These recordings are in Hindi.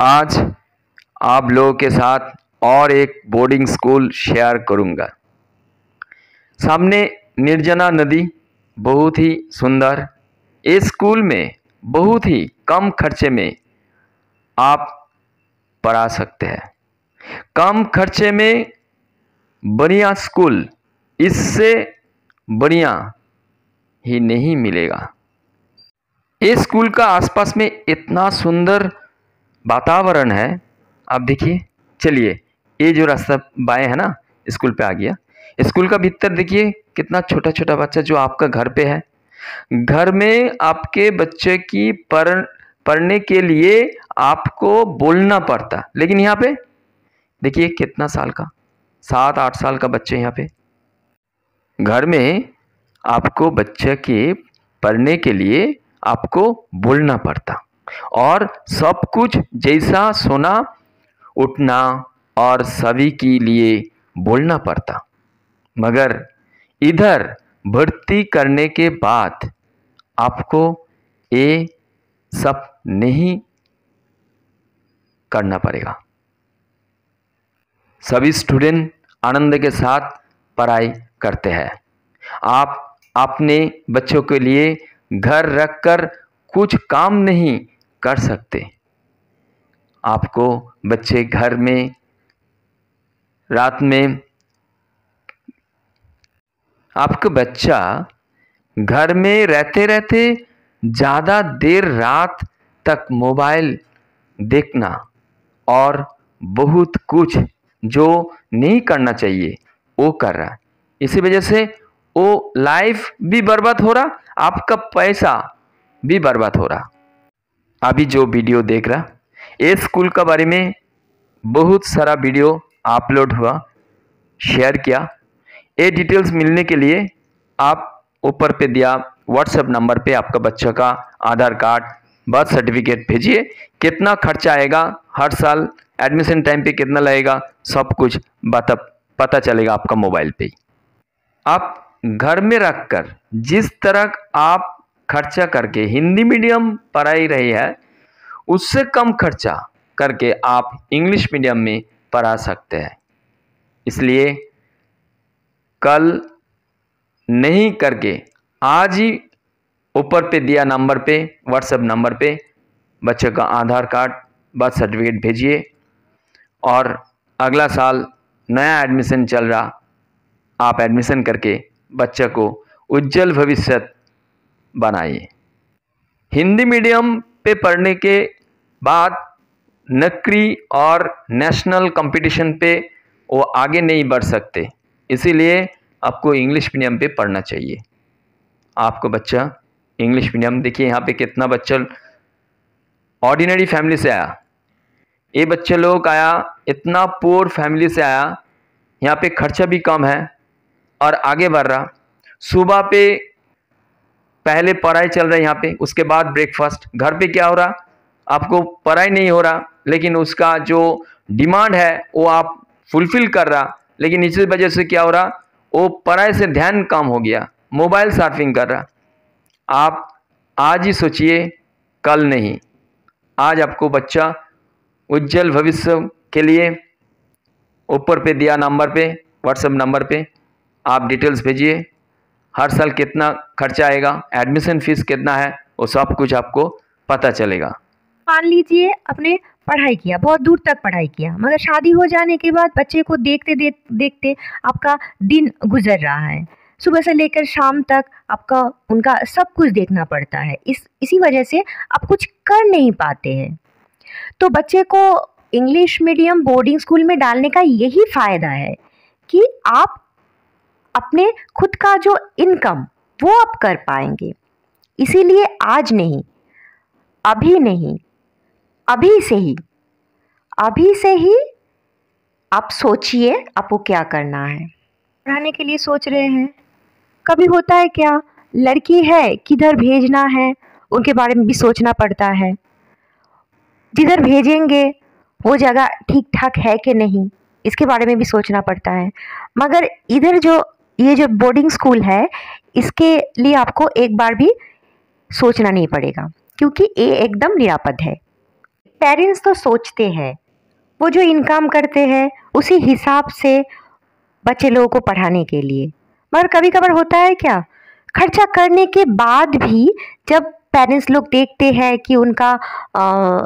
आज आप लोगों के साथ और एक बोर्डिंग स्कूल शेयर करूंगा। सामने निर्जना नदी, बहुत ही सुंदर। इस स्कूल में बहुत ही कम खर्चे में आप पढ़ा सकते हैं। कम खर्चे में बढ़िया स्कूल इससे बढ़िया ही नहीं मिलेगा। इस स्कूल का आसपास में इतना सुंदर वातावरण है। आप देखिए, चलिए ये जो रास्ता बाएं है ना, स्कूल पे आ गया। स्कूल का भीतर देखिए कितना छोटा छोटा बच्चा जो आपका घर पे है। घर में आपके बच्चे की पढ़ने के लिए आपको बोलना पड़ता, लेकिन यहाँ पे देखिए कितना साल का, 7-8 साल का बच्चे यहाँ पे। घर में आपको बच्चे के पढ़ने के लिए आपको बोलना पड़ता और सब कुछ जैसा सोना उठना और सभी के लिए बोलना पड़ता। मगर इधर भर्ती करने के बाद आपको ये सब नहीं करना पड़ेगा। सभी स्टूडेंट आनंद के साथ पढ़ाई करते हैं। आप अपने बच्चों के लिए घर रखकर कुछ काम नहीं कर सकते। आपको बच्चे घर में रात में, आपका बच्चा घर में रहते रहते ज़्यादा देर रात तक मोबाइल देखना और बहुत कुछ जो नहीं करना चाहिए वो कर रहा है। इसी वजह से वो लाइफ भी बर्बाद हो रहा, आपका पैसा भी बर्बाद हो रहा। अभी जो वीडियो देख रहा, ये स्कूल के बारे में बहुत सारा वीडियो अपलोड हुआ, शेयर किया। ये डिटेल्स मिलने के लिए आप ऊपर पे दिया व्हाट्सएप नंबर पे आपका बच्चा का आधार कार्ड, बर्थ सर्टिफिकेट भेजिए। कितना खर्चा आएगा, हर साल एडमिशन टाइम पे कितना लगेगा, सब कुछ पता चलेगा आपका मोबाइल पे। आप घर में रखकर जिस तरह आप खर्चा करके हिंदी मीडियम पढ़ाई रही है, उससे कम खर्चा करके आप इंग्लिश मीडियम में पढ़ा सकते हैं। इसलिए कल नहीं करके आज ही ऊपर पे दिया नंबर पे, व्हाट्सएप नंबर पे बच्चे का आधार कार्ड, बर्थ सर्टिफिकेट भेजिए। और अगला साल नया एडमिशन चल रहा, आप एडमिशन करके बच्चे को उज्जवल भविष्य बनाइए। हिंदी मीडियम पे पढ़ने के बाद नकरी और नेशनल कंपटीशन पे वो आगे नहीं बढ़ सकते, इसीलिए आपको इंग्लिश मीडियम पे पढ़ना चाहिए। आपको बच्चा इंग्लिश मीडियम, देखिए यहाँ पे कितना बच्चा ऑर्डिनरी फैमिली से आया। ये बच्चे लोग आया इतना पुअर फैमिली से आया, यहाँ पे खर्चा भी कम है और आगे बढ़ रहा। सुबह पे पहले पढ़ाई चल रहा है यहाँ पे, उसके बाद ब्रेकफास्ट। घर पे क्या हो रहा, आपको पढ़ाई नहीं हो रहा, लेकिन उसका जो डिमांड है वो आप फुलफिल कर रहा। लेकिन इसी वजह से क्या हो रहा, वो पढ़ाई से ध्यान कम हो गया, मोबाइल सर्फिंग कर रहा। आप आज ही सोचिए, कल नहीं। आज आपको बच्चा उज्जवल भविष्य के लिए ऊपर पे दिया नंबर पे, व्हाट्सएप नंबर पे आप डिटेल्स भेजिए। हर साल कितना खर्चा आएगा, एडमिशन फीस कितना है, वो सब कुछ आपको पता चलेगा। मान लीजिए आपने पढ़ाई किया, बहुत दूर तक पढ़ाई किया, मगर शादी हो जाने के बाद बच्चे को देखते देखते आपका दिन गुजर रहा है। सुबह से लेकर शाम तक आपका उनका सब कुछ देखना पड़ता है। इसी वजह से आप कुछ कर नहीं पाते हैं। तो बच्चे को इंग्लिश मीडियम बोर्डिंग स्कूल में डालने का यही फ़ायदा है कि आप अपने खुद का जो इनकम वो आप कर पाएंगे। इसीलिए आज नहीं, अभी नहीं, अभी से ही आप सोचिए आपको क्या करना है। पढ़ाने के लिए सोच रहे हैं, कभी होता है क्या, लड़की है किधर भेजना है उनके बारे में भी सोचना पड़ता है। जिधर भेजेंगे वो जगह ठीक ठाक है कि नहीं, इसके बारे में भी सोचना पड़ता है। मगर इधर ये जो बोर्डिंग स्कूल है, इसके लिए आपको एक बार भी सोचना नहीं पड़ेगा, क्योंकि ये एकदम निरापद है। पेरेंट्स तो सोचते हैं, वो जो इनकम करते हैं उसी हिसाब से बच्चे लोगों को पढ़ाने के लिए, मगर कभी कभार होता है क्या, खर्चा करने के बाद भी जब पेरेंट्स लोग देखते हैं कि उनका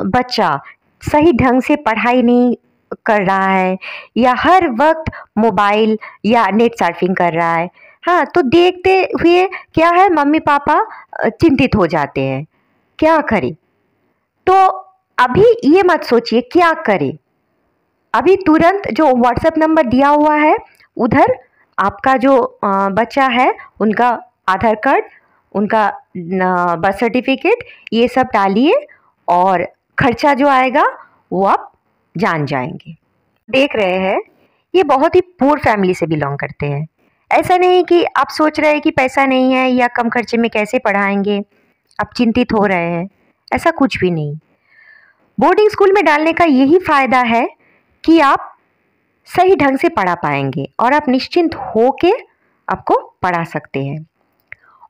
बच्चा सही ढंग से पढ़ाई नहीं कर रहा है या हर वक्त मोबाइल या नेट सर्फिंग कर रहा है, हाँ, तो देखते हुए क्या है, मम्मी पापा चिंतित हो जाते हैं, क्या करें। तो अभी ये मत सोचिए क्या करें, अभी तुरंत जो व्हाट्सएप नंबर दिया हुआ है उधर आपका जो बच्चा है उनका आधार कार्ड, उनका बर्थ सर्टिफिकेट, ये सब डालिए और खर्चा जो आएगा वो आप जान जाएंगे। देख रहे हैं ये बहुत ही पुअर फैमिली से बिलोंग करते हैं। ऐसा नहीं कि आप सोच रहे हैं कि पैसा नहीं है या कम खर्चे में कैसे पढ़ाएंगे, आप चिंतित हो रहे हैं, ऐसा कुछ भी नहीं। बोर्डिंग स्कूल में डालने का यही फ़ायदा है कि आप सही ढंग से पढ़ा पाएंगे और आप निश्चिंत हो के आपको पढ़ा सकते हैं।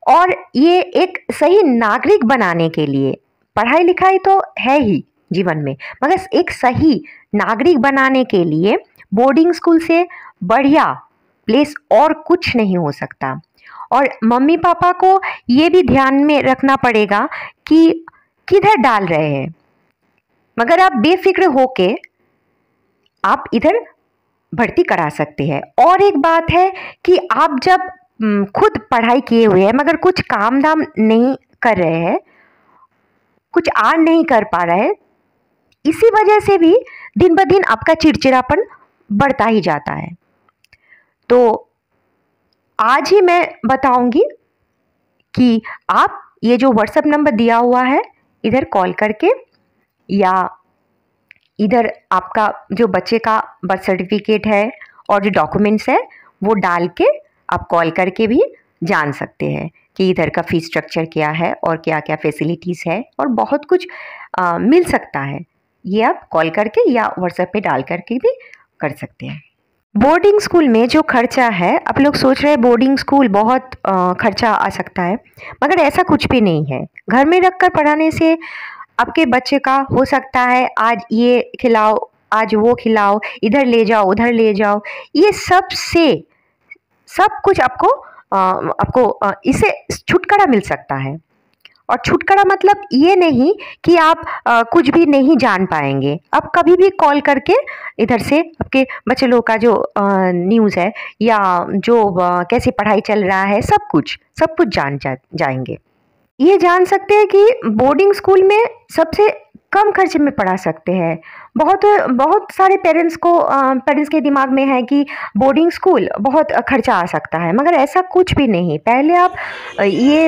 और ये एक सही नागरिक बनाने के लिए, पढ़ाई लिखाई तो है ही जीवन में, मगर एक सही नागरिक बनाने के लिए बोर्डिंग स्कूल से बढ़िया प्लेस और कुछ नहीं हो सकता। और मम्मी पापा को ये भी ध्यान में रखना पड़ेगा कि किधर डाल रहे हैं, मगर आप बेफिक्र होके आप इधर भर्ती करा सकते हैं। और एक बात है कि आप जब खुद पढ़ाई किए हुए हैं मगर कुछ काम धाम नहीं कर रहे हैं, कुछ अर्न नहीं कर पा रहे हैं, इसी वजह से भी दिन ब दिन आपका चिड़चिड़ापन बढ़ता ही जाता है। तो आज ही मैं बताऊंगी कि आप ये जो व्हाट्सएप नंबर दिया हुआ है इधर कॉल करके या इधर आपका जो बच्चे का बर्थ सर्टिफिकेट है और जो डॉक्यूमेंट्स है वो डाल के आप कॉल करके भी जान सकते हैं कि इधर का फीस स्ट्रक्चर क्या है और क्या क्या फैसिलिटीज़ है और बहुत कुछ मिल सकता है। ये आप कॉल करके या व्हाट्सएप पे डाल करके भी कर सकते हैं। बोर्डिंग स्कूल में जो खर्चा है, आप लोग सोच रहे हैं बोर्डिंग स्कूल बहुत खर्चा आ सकता है, मगर ऐसा कुछ भी नहीं है। घर में रख कर पढ़ाने से आपके बच्चे का हो सकता है आज ये खिलाओ, आज वो खिलाओ, इधर ले जाओ, उधर ले जाओ, ये सब से सब कुछ आपको इससे छुटकारा मिल सकता है। और छुटकारा मतलब ये नहीं कि आप कुछ भी नहीं जान पाएंगे, आप कभी भी कॉल करके इधर से आपके बच्चे लोग का जो न्यूज़ है या जो कैसी पढ़ाई चल रहा है सब कुछ जान जाएंगे। ये जान सकते हैं कि बोर्डिंग स्कूल में सबसे कम खर्चे में पढ़ा सकते हैं। बहुत सारे पेरेंट्स के दिमाग में है कि बोर्डिंग स्कूल बहुत खर्चा आ सकता है, मगर ऐसा कुछ भी नहीं। पहले आप ये